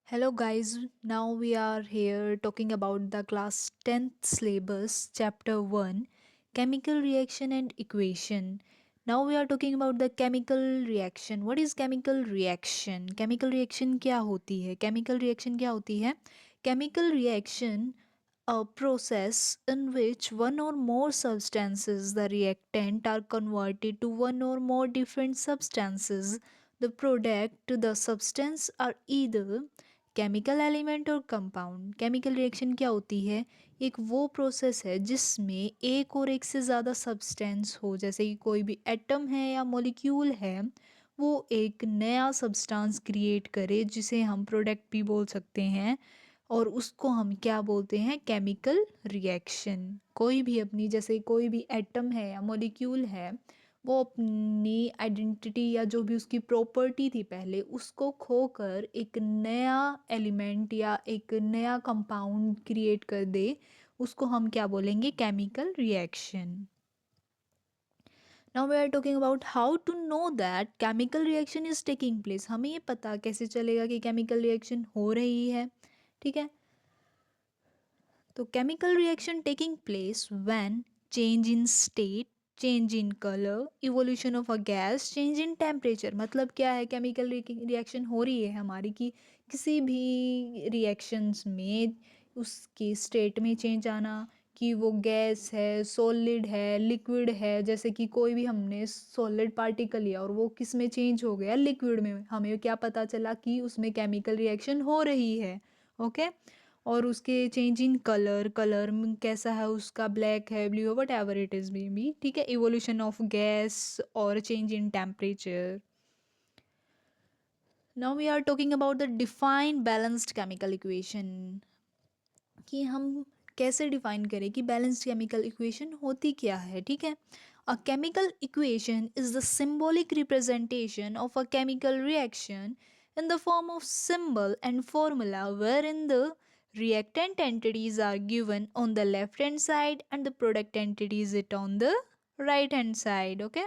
Hello guys, now we are here talking about the class 10th syllabus chapter 1 chemical reaction and equation. Now we are talking about the chemical reaction. What is chemical reaction? Chemical reaction क्या होती है? Chemical reaction क्या होती है? Chemical reaction a process in which one or more substances, the reactant, are converted to one or more different substances. The product, the substance are either chemical element और compound. Chemical reaction क्या होती है? एक वो process है जिसमें एक और एक से ज़्यादा सब्सटेंस हो, जैसे कि कोई भी एटम है या मॉलिक्यूल है, वो एक नया सब्सटेंस क्रिएट करे जिसे हम प्रोडक्ट भी बोल सकते हैं, और उसको हम क्या बोलते हैं? Chemical reaction. कोई भी अपनी, जैसे कोई भी एटम है या मॉलिक्यूल है, वो अपनी आइडेंटिटी या जो भी उसकी प्रॉपर्टी थी पहले, उसको खोकर एक नया एलिमेंट या एक नया कंपाउंड क्रिएट कर दे, उसको हम क्या बोलेंगे? Chemical reaction. Now we are talking about how to know that chemical reaction is taking place. हमें ये पता कैसे चलेगा कि केमिकल रिएक्शन हो रही है? ठीक है, तो chemical reaction taking place when change in state, change in colour, evolution of a gas, change in temperature. मतलब क्या है? केमिकल रिएक्शन हो रही है हमारी कि किसी भी रिएक्शंस में उसकी स्टेट में चेंज आना, कि वो गैस है, सॉलिड है, लिक्विड है. जैसे कि कोई भी हमने सॉलिड पार्टिकल लिया और वो किस में चेंज हो गया? लिक्विड में. हमें क्या पता चला? कि उसमें केमिकल रिएक्शन हो रही है. ओके. और उसके चेंज इन कलर, कलर कैसा है उसका? ब्लैक है, ब्लू है, वट एवर इट इज़ भी. ठीक है. इवोल्यूशन ऑफ गैस और change in temperature. Now we are talking about the define balanced chemical equation. कि हम कैसे डिफाइन करें कि बैलेंस्ड केमिकल इक्वेशन होती क्या है? ठीक है. अ chemical equation is the symbolic representation of a chemical reaction in the form of symbol and formula wherein the reactant entities are given on the left hand side and the product entities it on the right hand side. Okay.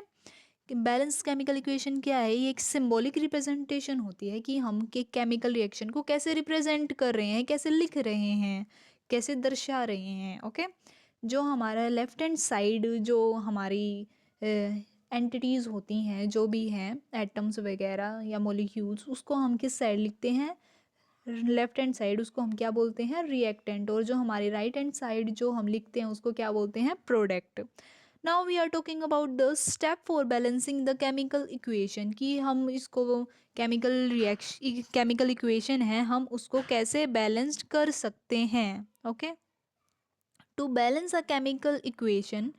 Balance chemical equation क्या है? ये एक symbolic representation होती है कि हम के chemical reaction को कैसे रिप्रेजेंट कर रहे हैं, कैसे लिख रहे हैं, कैसे दर्शा रहे हैं. ओके. जो हमारा लेफ्ट हैंड साइड, जो हमारी एंटिटीज़ होती हैं, जो भी हैं एटम्स वगैरह या मॉलिक्यूल्स, उसको हम किस साइड लिखते हैं? Left hand side. उसको हम क्या बोलते हैं? रिएक्टेंट. और जो हमारे राइट हैंड साइड जो हम लिखते हैं, उसको क्या बोलते हैं? Product. Now we are talking about the step for balancing the chemical equation. कि हम इसको केमिकल रिएक्शन, केमिकल इक्वेशन है, हम उसको कैसे बैलेंस्ड कर सकते हैं? Okay. To balance a chemical equation,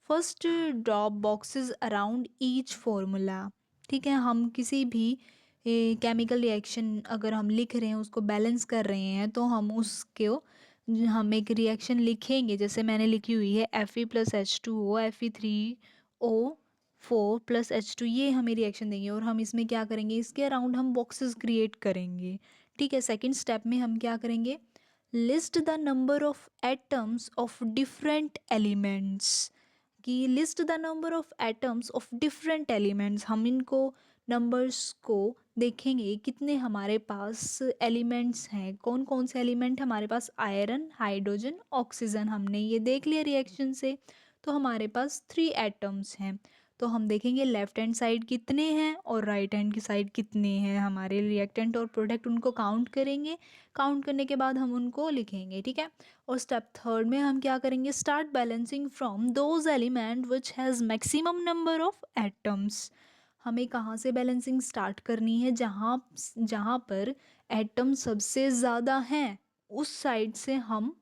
first drop boxes around each formula. ठीक है. हम किसी भी केमिकल रिएक्शन अगर हम लिख रहे हैं, उसको बैलेंस कर रहे हैं, तो हम एक रिएक्शन लिखेंगे. जैसे मैंने लिखी हुई है Fe+H2O, Fe3O4+H2. ये हमें रिएक्शन देंगे और हम इसमें क्या करेंगे? इसके अराउंड हम बॉक्सेस क्रिएट करेंगे. ठीक है. सेकेंड स्टेप में हम क्या करेंगे? List the number of atoms of different elements. कि list the number of atoms of different elements. हम इनको नंबर्स को देखेंगे कितने हमारे पास एलिमेंट्स हैं, कौन कौन से एलिमेंट हमारे पास? Iron, hydrogen, oxygen. हमने ये देख लिया रिएक्शन से. तो हमारे पास 3 एटम्स हैं. तो हम देखेंगे लेफ्ट हैंड साइड कितने हैं और राइट हैंड की साइड कितने हैं हमारे रिएक्टेंट और प्रोडक्ट. उनको काउंट करेंगे. काउंट करने के बाद हम उनको लिखेंगे. ठीक है. और स्टेप थर्ड में हम क्या करेंगे? Start balancing from those element which has maximum number of atoms. हमें कहाँ से बैलेंसिंग स्टार्ट करनी है? जहाँ जहाँ पर एटम सबसे ज़्यादा हैं, उस साइड से हम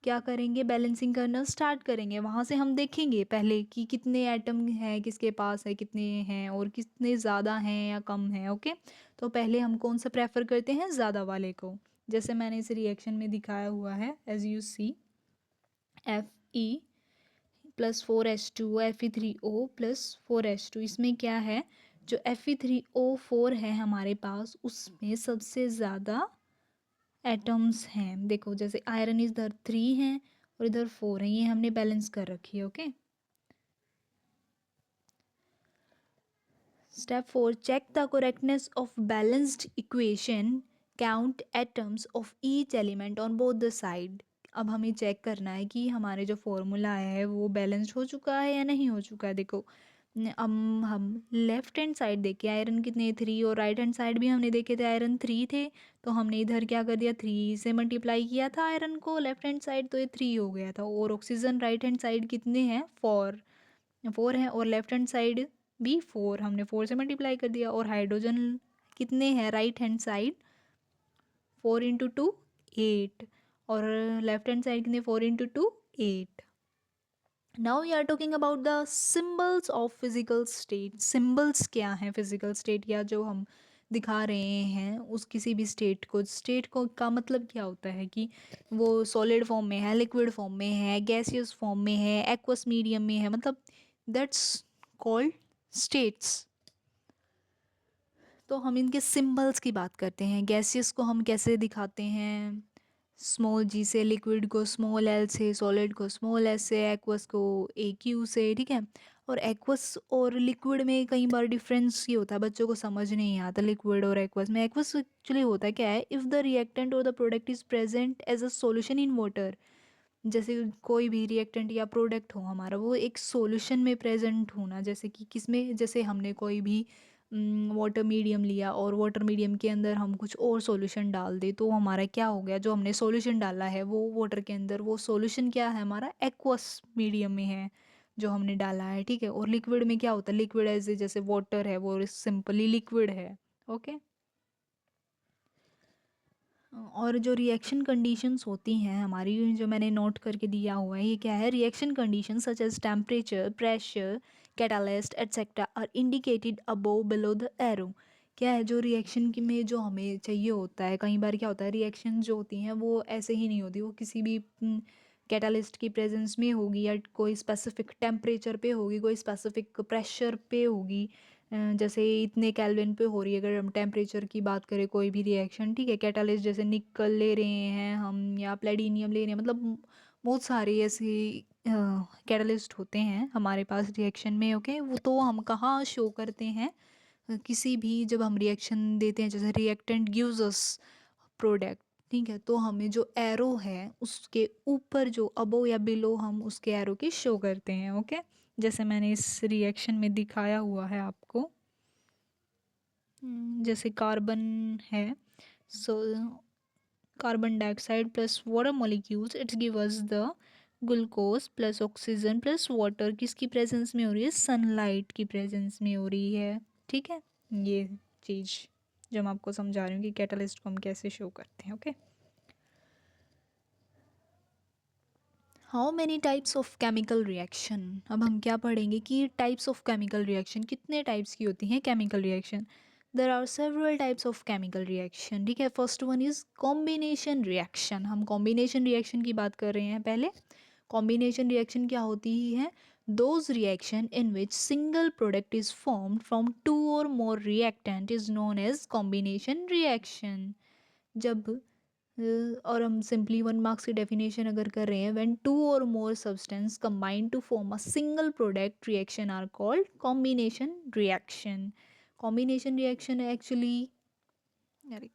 क्या करेंगे? बैलेंसिंग करना स्टार्ट करेंगे. वहाँ से हम देखेंगे पहले कि कितने एटम हैं, किसके पास है, कितने हैं और कितने ज़्यादा हैं या कम हैं. ओके. तो पहले हम कौन सा प्रेफर करते हैं? ज़्यादा वाले को. जैसे मैंने इस रिएक्शन में दिखाया हुआ है, as you see, Fe+4H2O, Fe3O+4H2. इसमें क्या है? जो Fe3O4 है हमारे पास, उसमें सबसे ज़्यादा एटम्स हैं. देखो, जैसे आयरन इधर 3 हैं और इधर 4 हैं. ये हमने बैलेंस कर रखी है. Okay. Step 4, check the correctness of balanced equation. Count atoms of each element on both the side. अब हमें चेक करना है कि हमारे जो फॉर्मूला है वो बैलेंस्ड हो चुका है या नहीं हो चुका है। देखो हम लेफ्ट हैंड साइड देखे आयरन कितने 3 और राइट हैंड साइड भी हमने देखे थे आयरन 3 थे। तो हमने इधर क्या कर दिया 3 से मल्टीप्लाई किया था आयरन को लेफ्ट हैंड साइड, तो ये 3 हो गया था। और ऑक्सीजन राइट हैंड साइड कितने हैं 4 है, और लेफ्ट हैंड साइड भी 4, हमने 4 से मल्टीप्लाई कर दिया। और हाइड्रोजन कितने हैं राइट हैंड साइड 4 इंटू 2 8, और लेफ्ट हैंड साइड कितने 4 into 2 8। Now we are talking about the symbols of physical state. Symbols क्या हैं फिजिकल स्टेट, या जो हम दिखा रहे हैं उस किसी भी स्टेट को का मतलब क्या होता है कि वो सॉलिड फॉर्म में है, लिक्विड फॉर्म में है, गैसियस फॉर्म में है, एक्वस मीडियम में है, मतलब दैट्स कॉल्ड स्टेट्स। तो हम इनके सिंबल्स की बात करते हैं। गैसियस को हम कैसे दिखाते हैं, स्मॉल जी से, लिक्विड को स्मॉल एल से, सॉलिड को स्मॉल एस से, एक्वस को ए क्यू से, ठीक है। और एक्वस और लिक्विड में कई बार डिफरेंस ये होता है, बच्चों को समझ नहीं आता लिक्विड और एक्वस में। एक्वस एक्चुअली होता है क्या है, इफ़ द रिएक्टेंट और the product is present as a solution in water. जैसे कोई भी रिएक्टेंट या प्रोडक्ट हो हमारा, वो एक सॉल्यूशन में प्रेजेंट होना, जैसे कि किसमें, जैसे हमने कोई भी वाटर मीडियम लिया और वाटर मीडियम के अंदर हम कुछ और सॉल्यूशन डाल दे, तो हमारा क्या हो गया, जो हमने सॉल्यूशन डाला है वो वाटर के अंदर, वो सॉल्यूशन क्या है हमारा एक्वस मीडियम में है जो हमने डाला है, ठीक है। और लिक्विड में क्या होता है, लिक्विड एज जैसे वाटर है वो सिंपली लिक्विड है, ओके। और जो रिएक्शन कंडीशंस होती हैं हमारी, जो मैंने नोट करके दिया हुआ है, ये क्या है, reaction condition such as temperature, pressure, catalyst etcetera are indicated above below the arrow. क्या है, जो रिएक्शन की में जो हमें चाहिए होता है, कई बार क्या होता है रिएक्शन जो होती हैं वो ऐसे ही नहीं होती, वो किसी भी कैटालिस्ट की प्रेजेंस में होगी, या कोई स्पेसिफिक टेम्परेचर पे होगी, कोई स्पेसिफिक प्रेशर पे होगी। जैसे इतने केल्विन पे हो रही है अगर हम टेम्परेचर की बात करें कोई भी रिएक्शन, ठीक है। कैटालिस्ट जैसे निकल ले रहे हैं हम या प्लेटिनियम ले रहे हैं, मतलब बहुत सारे ऐसे कैटालिस्ट होते हैं हमारे पास रिएक्शन में, ओके। वो तो हम कहाँ शो करते हैं, किसी भी जब हम रिएक्शन देते हैं, जैसे रिएक्टेंट गिव्स अस प्रोडक्ट, ठीक है, तो हमें जो एरो है उसके ऊपर जो अबो या बिलो हम उसके एरो की शो करते हैं, ओके। जैसे मैंने इस रिएक्शन में दिखाया हुआ है आपको। जैसे कार्बन है, so carbon dioxide plus water molecules it's give us the glucose plus oxygen plus water, किसकी प्रेजेंस में हो रही है, सनलाइट की प्रेजेंस में हो रही है, ठीक है। ये चीज़ जो मैं आपको समझा रही हूँ कि कैटलिस्ट को हम कैसे शो करते हैं, okay. How many types of chemical reaction. अब हम क्या पढ़ेंगे कि टाइप्स ऑफ केमिकल रिएक्शन, कितने टाइप्स की होती हैं chemical reaction. There are several types of chemical reaction, ठीक है। First one is combination reaction. हम कॉम्बिनेशन रिएक्शन की बात कर रहे हैं पहले। कॉम्बिनेशन रिएक्शन क्या होती है, those reaction in which single product is formed from 2 और more reactant is known as combination reaction. जब और हम सिंपली 1 मार्क्स की डेफिनेशन अगर कर रहे हैं, व्हेन 2 और more substance combine to form a single product reaction are called combination reaction. Combination reaction actually, अरे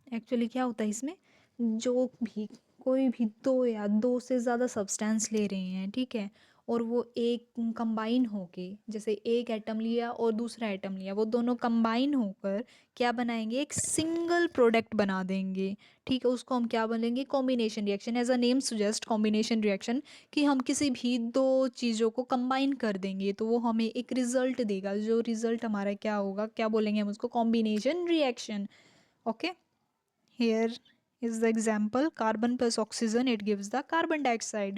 एक्चुअली क्या होता है इसमें, जो भी कोई भी दो या दो से ज़्यादा सब्सटेंस ले रहे हैं, ठीक है, और वो एक कंबाइन होके, जैसे एक एटम लिया और दूसरा एटम लिया, वो दोनों कंबाइन होकर क्या बनाएंगे, एक सिंगल प्रोडक्ट बना देंगे, ठीक है। उसको हम क्या बोलेंगे, combination reaction. As a name suggest combination reaction, कि हम किसी भी दो चीज़ों को कंबाइन कर देंगे तो वो हमें एक रिजल्ट देगा, जो रिजल्ट हमारा क्या होगा, क्या बोलेंगे हम उसको, combination reaction, okay. Here is the example, carbon plus oxygen it gives the carbon dioxide,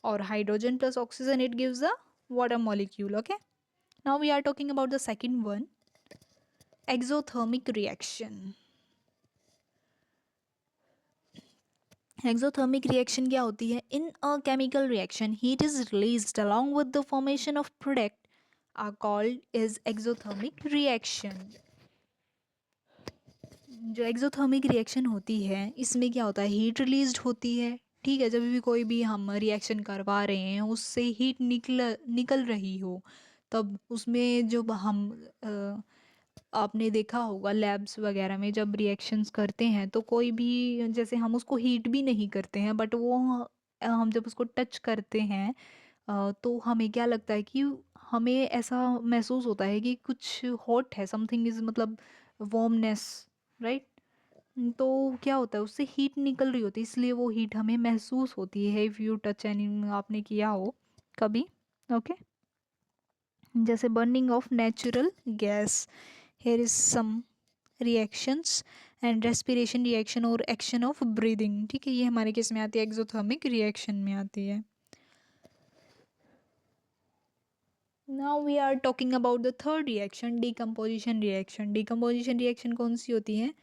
or hydrogen plus oxygen it gives the water molecule, okay. Now we are talking about the second one, exothermic reaction. Exothermic reaction क्या होती है, in a chemical reaction heat is released along with the formation of product are called is exothermic reaction. जो exothermic reaction होती है इसमें क्या होता है, हीट रिलीज्ड होती है, ठीक है। जब भी कोई भी हम रिएक्शन करवा रहे हैं उससे हीट निकल निकल रही हो तब उसमें जो हम आपने देखा होगा लैब्स वगैरह में जब रिएक्शंस करते हैं तो कोई भी जैसे हम उसको हीट भी नहीं करते हैं बट वो हम जब उसको टच करते हैं तो हमें क्या लगता है कि हमें ऐसा महसूस होता है कि कुछ हॉट है, समथिंग इज मतलब वार्मनेस, राइट। तो क्या होता है उससे हीट निकल रही होती है, इसलिए वो हीट हमें महसूस होती है इफ़ यू टच एनी, आपने किया हो कभी। ओके, जैसे burning of natural gas, here is some reactions and respiration reaction और एक्शन ऑफ ब्रीदिंग, ठीक है, ये हमारे किस में आती है, एक्सोथर्मिक रिएक्शन में आती है। Now we are talking about the third reaction, decomposition reaction. Decomposition reaction कौन सी होती है?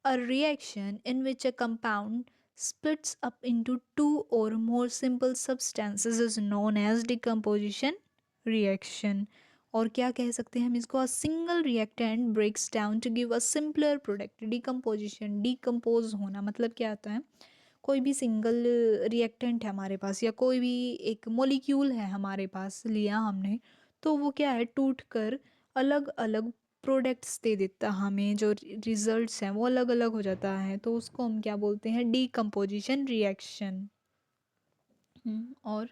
A reaction in which a compound splits up into two or more simple substances is known as decomposition reaction. और क्या कह सकते हैं हम इसको? A single reactant breaks down to give a simpler product. Decomposition, decompose होना मतलब क्या आता है? कोई भी सिंगल रिएक्टेंट है हमारे पास या कोई भी एक मोलिक्यूल है हमारे पास लिया हमने, तो वो क्या है, टूट कर अलग अलग प्रोडक्ट्स दे देता हमें, जो रिजल्ट्स हैं वो अलग अलग हो जाता है, तो उसको हम क्या बोलते हैं? Decomposition reaction. और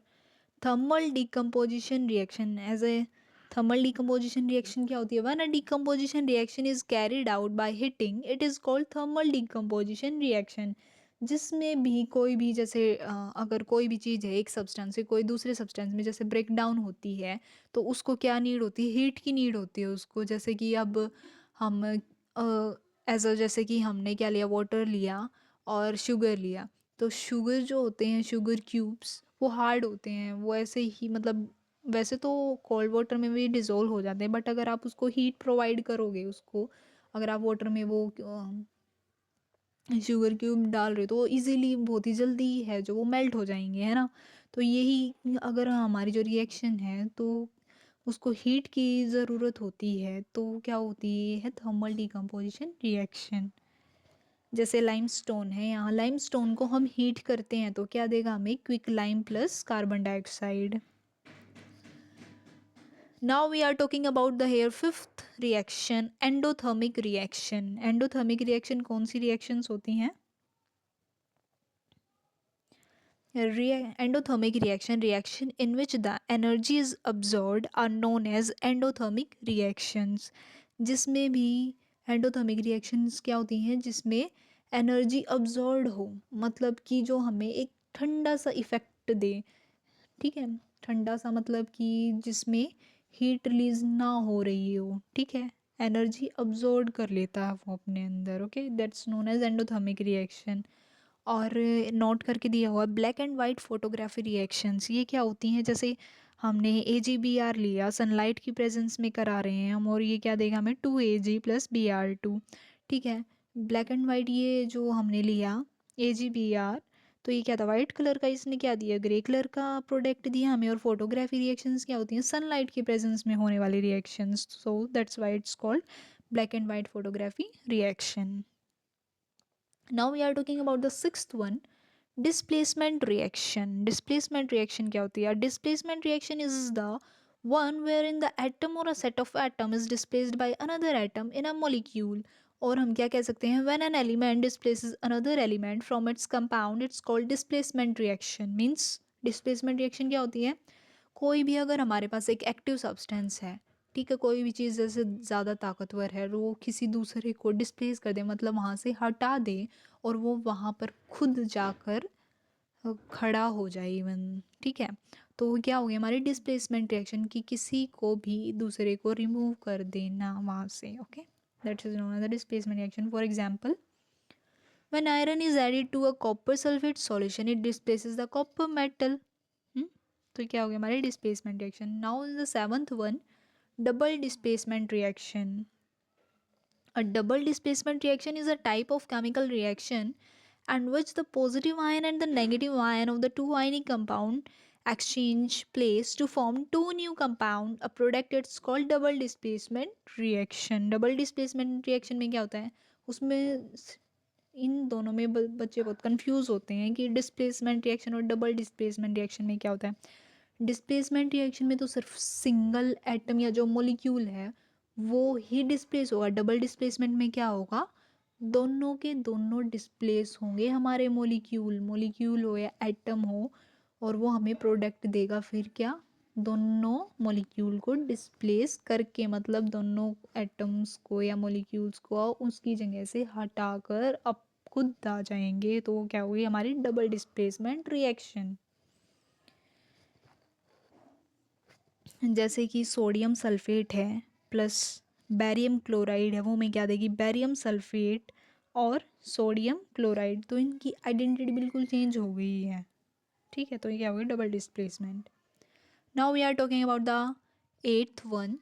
thermal decomposition reaction, as a thermal decomposition reaction क्या होती है? When a decomposition reaction is carried out by heating it is called thermal decomposition reaction. जिसमें भी कोई भी जैसे अगर कोई भी चीज़ है एक सब्सटेंस से कोई दूसरे सब्सटेंस में जैसे ब्रेक डाउन होती है, तो उसको क्या नीड होती है? हीट की नीड होती है उसको। जैसे कि अब हम एज अ जैसे कि हमने क्या लिया, वाटर लिया और शुगर लिया, तो शुगर जो होते हैं, शुगर क्यूब्स, वो हार्ड होते हैं, वो ऐसे ही मतलब वैसे तो कोल्ड वाटर में भी डिज़ोल्व हो जाते हैं, बट अगर आप उसको हीट प्रोवाइड करोगे उसको, अगर आप वाटर में वो शुगर क्यूब डाल रहे हो तो वो इजीली बहुत ही जल्दी है जो वो मेल्ट हो जाएंगे, है ना। तो यही अगर हमारी जो रिएक्शन है तो उसको हीट की ज़रूरत होती है, तो क्या होती है? Thermal decomposition reaction. जैसे लाइमस्टोन है, यहाँ लाइमस्टोन को हम हीट करते हैं तो क्या देगा हमें? Quicklime plus carbon dioxide. Now we are talking about the here fifth reaction, endothermic reaction. Endothermic reaction कौन सी रिएक्शंस होती हैं? Endothermic reaction in which the energy is absorbed are known as endothermic reactions. जिसमें भी endothermic reactions क्या होती हैं? जिसमें एनर्जी अब्जॉर्ब हो, मतलब कि जो हमें एक ठंडा सा इफेक्ट दे, ठीक है। ठंडा सा मतलब कि जिसमें हीट रिलीज ना हो रही हो, ठीक है, एनर्जी अब्जॉर्ब कर लेता है वो अपने अंदर। Okay, that's known as endothermic reaction. और नोट करके दिया हुआ black and white photography reactions, ये क्या होती हैं? जैसे हमने AgBr लिया, सनलाइट की प्रेजेंस में करा रहे हैं हम, और ये क्या देगा हमें? 2Ag प्लस Br2, ठीक है। ब्लैक एंड वाइट ये जो हमने लिया AgBr, तो ये क्या था? वाइट कलर का, इसने क्या दिया? ग्रे कलर का प्रोडक्ट दिया हमें। और फोटोग्राफी रिएक्शंस क्या होती हैं? सनलाइट की प्रेजेंस में होने वाली reactions, so that's why it's called black and white photography reaction. Now we are talking about the sixth one, displacement reaction. Displacement reaction क्या होती है? Displacement reaction is the one wherein the atom or a set of atom is displaced by another atom in a molecule. और हम क्या कह सकते हैं? When an element displaces another element from its compound, it's called displacement reaction. Means displacement reaction क्या होती है? कोई भी अगर हमारे पास एक एक्टिव सब्सटेंस है, ठीक है, कोई भी चीज़ जैसे ज़्यादा ताकतवर है, वो किसी दूसरे को डिस्प्लेस कर दे, मतलब वहाँ से हटा दे, और वो वहाँ पर खुद जाकर खड़ा हो जाए इवन, ठीक है, तो क्या हो गया हमारी डिस्प्लेसमेंट रिएक्शन, की किसी को भी दूसरे को रिमूव कर देना वहाँ से। Okay, that is known as the displacement reaction. For example, when iron is added to a copper sulfate solution it displaces the copper metal. तो क्या हो गया हमारे displacement reaction. Now is the seventh one, double displacement reaction. A double displacement reaction is a type of chemical reaction and which the positive ion and the negative ion of the two ionic compound exchange place to form two new compound. A product it's called double displacement reaction. Double displacement reaction में क्या होता है? उसमें इन दोनों में बच्चे बहुत confuse होते हैं कि डिस्प्लेसमेंट रिएक्शन और डबल डिस्प्लेसमेंट रिएक्शन में क्या होता है। डिस्प्लेसमेंट रिएक्शन में तो सिर्फ सिंगल एटम या जो मोलिक्यूल है वो ही डिस्प्लेस होगा। डबल डिस्प्लेसमेंट में क्या होगा, दोनों के दोनों डिस्प्लेस होंगे हमारे मोलिक्यूल, मोलिक्यूल हो या एटम हो, और वो हमें प्रोडक्ट देगा। फिर क्या, दोनों मॉलिक्यूल को डिस्प्लेस करके, मतलब दोनों एटम्स को या मॉलिक्यूल्स को उसकी जगह से हटाकर अब खुद आ जाएंगे, तो वो क्या होगी हमारी डबल डिस्प्लेसमेंट रिएक्शन। जैसे कि सोडियम सल्फेट है प्लस बैरियम क्लोराइड है, वो हमें क्या देगी, बैरियम सल्फेट और सोडियम क्लोराइड, तो इनकी आइडेंटिटी बिल्कुल चेंज हो गई है। ठीक है, तो ये क्या होगी double displacement. Now we are talking about the eighth one,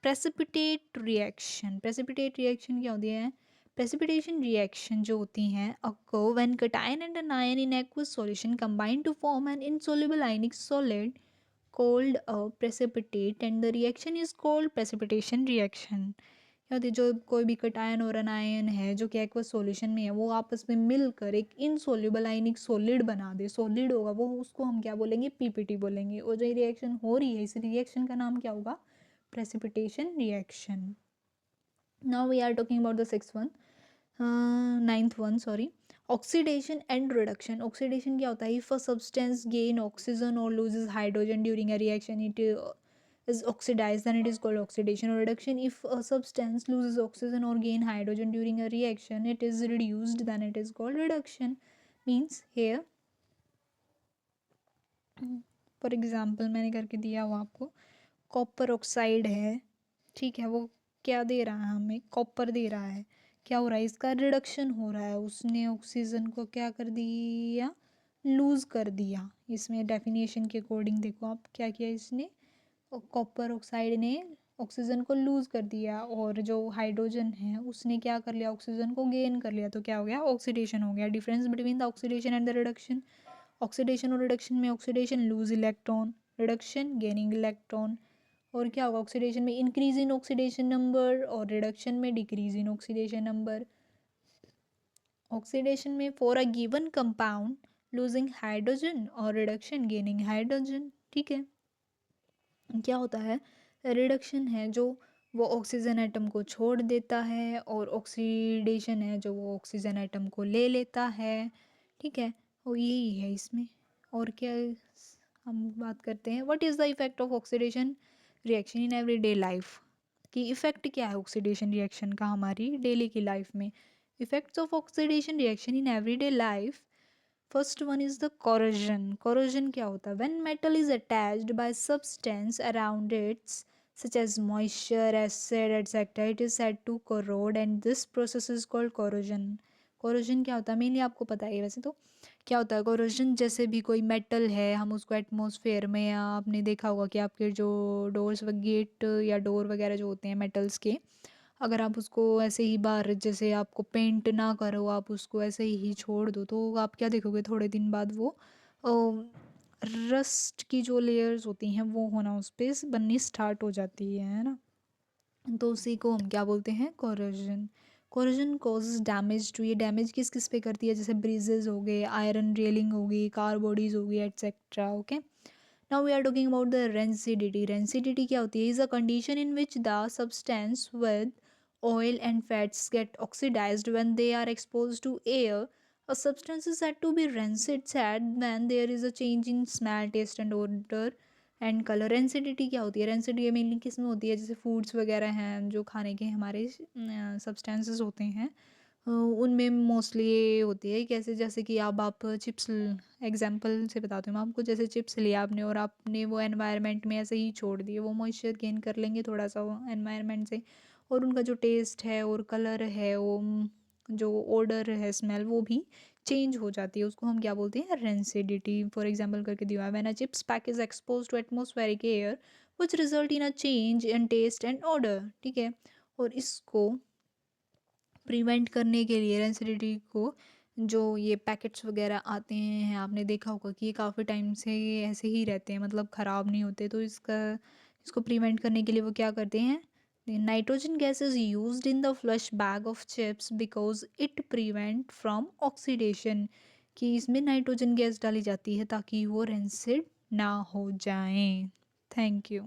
precipitate reaction. Precipitate reaction क्या होती है, प्रेसिपिटेशन रिएक्शन जो होती हैं occur when cation and an ion in aqueous solution combine to form an insoluble ionic solid called a precipitate and the reaction is called precipitation reaction। क्या होती है, जो कोई भी कटायन और अनायन है जो कि एक्वस सॉल्यूशन में है, वो आपस में मिलकर एक इनसोल्यूबल आयनिक सॉलिड बना दे, सॉलिड होगा वो, उसको हम क्या बोलेंगे, पीपीटी बोलेंगे। और जो रिएक्शन हो रही है इस रिएक्शन का नाम क्या होगा, precipitation reaction। Now we are talking about the sixth one, ninth one, sorry, oxidation and reduction। oxidation क्या होता है, if a substance gain oxygen or loses hydrogen during a reaction it is oxidized, then it is called oxidation or reduction। if a substance loses oxygen or gain hydrogen during a reaction it is reduced, then it is called reduction। means here for example मैंने करके दिया हुआ आपको, copper oxide है, ठीक है, वो क्या दे रहा है हमें, कॉपर दे रहा है। क्या हो रहा है, इसका रिडक्शन हो रहा है, उसने ऑक्सीजन को क्या कर दिया, लूज़ कर दिया। इसमें डेफिनेशन के अकॉर्डिंग देखो आप, क्या किया इसने, कॉपर ऑक्साइड ने ऑक्सीजन को लूज़ कर दिया, और जो हाइड्रोजन है उसने क्या कर लिया, ऑक्सीजन को गेन कर लिया, तो क्या हो गया, ऑक्सीडेशन हो गया। Difference between the oxidation and the reduction, oxidation और रिडक्शन में oxidation lose electron, reduction gaining electron. और क्या होगा, ऑक्सीडेशन में इंक्रीज इन ऑक्सीडेशन नंबर और रिडक्शन में decrease in oxidation number. Oxidation में for a given compound losing hydrogen और रिडक्शन गेनिंग हाइड्रोजन। ठीक है, क्या होता है, रिडक्शन है जो वो ऑक्सीजन एटम को छोड़ देता है, और ऑक्सीडेशन है जो वो ऑक्सीजन एटम को ले लेता है। ठीक है, और यही है इसमें। और क्या हम बात करते हैं, what is the effect of oxidation reaction in everyday life, कि इफ़ेक्ट क्या है ऑक्सीडेशन रिएक्शन का हमारी डेली की लाइफ में। Effects of oxidation reaction in everyday life, first one is the corrosion। corrosion क्या होता है, when metal is attached by substance around it such as moisture, acid, etc. it is said to corrode and this process is called corrosion। corrosion क्या होता है, mainly आपको पता है वैसे तो। क्या होता है corrosion, जैसे भी कोई मेटल है हम उसको एटमॉस्फेयर में, या आपने देखा होगा कि आपके जो डोर्स व गेट या डोर वगैरह जो होते हैं मेटल्स के, अगर आप उसको ऐसे ही बाहर, जैसे आपको पेंट ना करो, आप उसको ऐसे ही छोड़ दो, तो आप क्या देखोगे थोड़े दिन बाद वो रस्ट की जो लेयर्स होती हैं वो होना उस पर बननी स्टार्ट हो जाती है ना। तो उसी को हम क्या बोलते हैं, corrosion. Corrosion causes damage to, ये डैमेज किस किस पे करती है, जैसे ब्रिजेज हो गए, आयरन रेलिंग हो गई, कार बॉडीज हो गई, etcetera. Okay, now we are talking about the rancidity. Rancidity क्या होती है, is a condition in which the substance with oil and fats get oxidized when they are exposed to air। A substance is said to be rancid said when there is a change in smell, taste and odor and colour. Rancidity क्या होती है, rancidity mainly किस में होती है, जैसे foods वगैरह हैं जो खाने के हमारे सब्सटेंसेस होते हैं, उनमें मोस्टली ये होती है। कैसे, जैसे कि अब आप चिप्स, एग्जांपल से बताती हूँ मैं आपको, जैसे चिप्स लिया आपने और आपने वो एनवायरनमेंट में ऐसे ही छोड़ दिए, वो मॉइस्चर गेन कर लेंगे थोड़ा सा वो एनवायरनमेंट से, और उनका जो टेस्ट है और कलर है, वो जो ओडर है, स्मेल, वो भी चेंज हो जाती है। उसको हम क्या बोलते हैं, रेंसिडिटी। फॉर एग्जांपल करके दिया है, when a chips pack is expose to atmospheric air which result in a change in taste and odour. ठीक है, और इसको प्रिवेंट करने के लिए रेंसिडिटी को, जो ये पैकेट्स वगैरह आते हैं आपने देखा होगा कि ये काफ़ी टाइम से ये ऐसे ही रहते हैं, मतलब ख़राब नहीं होते, तो इसको प्रिवेंट करने के लिए वो क्या करते हैं, nitrogen gas is used in the flush bag of chips because it prevent from oxidation. कि इसमें नाइट्रोजन गैस डाली जाती है ताकि वो रेंसिड ना हो जाएं। Thank you.